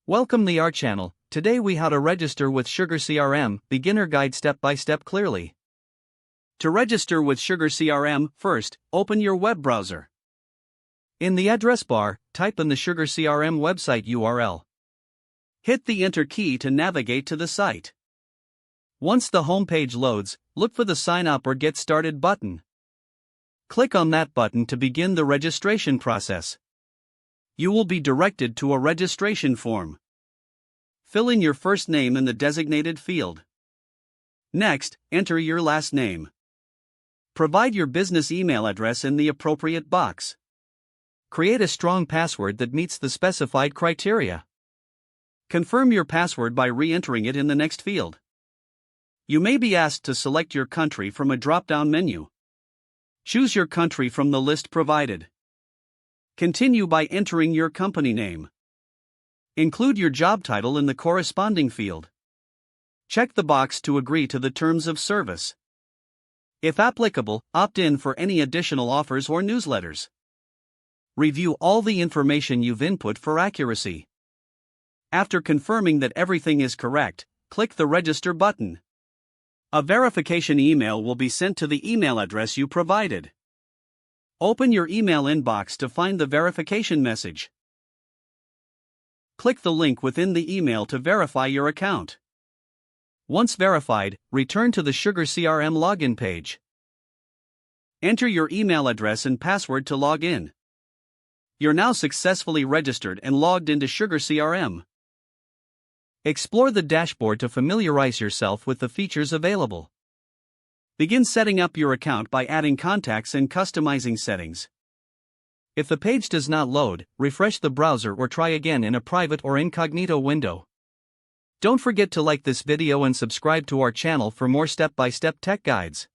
Welcome to our channel. Today we how to register with SugarCRM, beginner guide step by step clearly. To register with SugarCRM, first, open your web browser. In the address bar, type in the SugarCRM website URL. Hit the enter key to navigate to the site. Once the home page loads, look for the sign up or get started button. Click on that button to begin the registration process. You will be directed to a registration form. Fill in your first name in the designated field. Next, enter your last name. Provide your business email address in the appropriate box. Create a strong password that meets the specified criteria. Confirm your password by re-entering it in the next field. You may be asked to select your country from a drop-down menu. Choose your country from the list provided. Continue by entering your company name. Include your job title in the corresponding field. Check the box to agree to the terms of service. If applicable, opt in for any additional offers or newsletters. Review all the information you've input for accuracy. After confirming that everything is correct, click the Register button. A verification email will be sent to the email address you provided. Open your email inbox to find the verification message. Click the link within the email to verify your account. Once verified, return to the SugarCRM login page. Enter your email address and password to log in. You're now successfully registered and logged into SugarCRM. Explore the dashboard to familiarize yourself with the features available. Begin setting up your account by adding contacts and customizing settings. If the page does not load, refresh the browser or try again in a private or incognito window. Don't forget to like this video and subscribe to our channel for more step-by-step tech guides.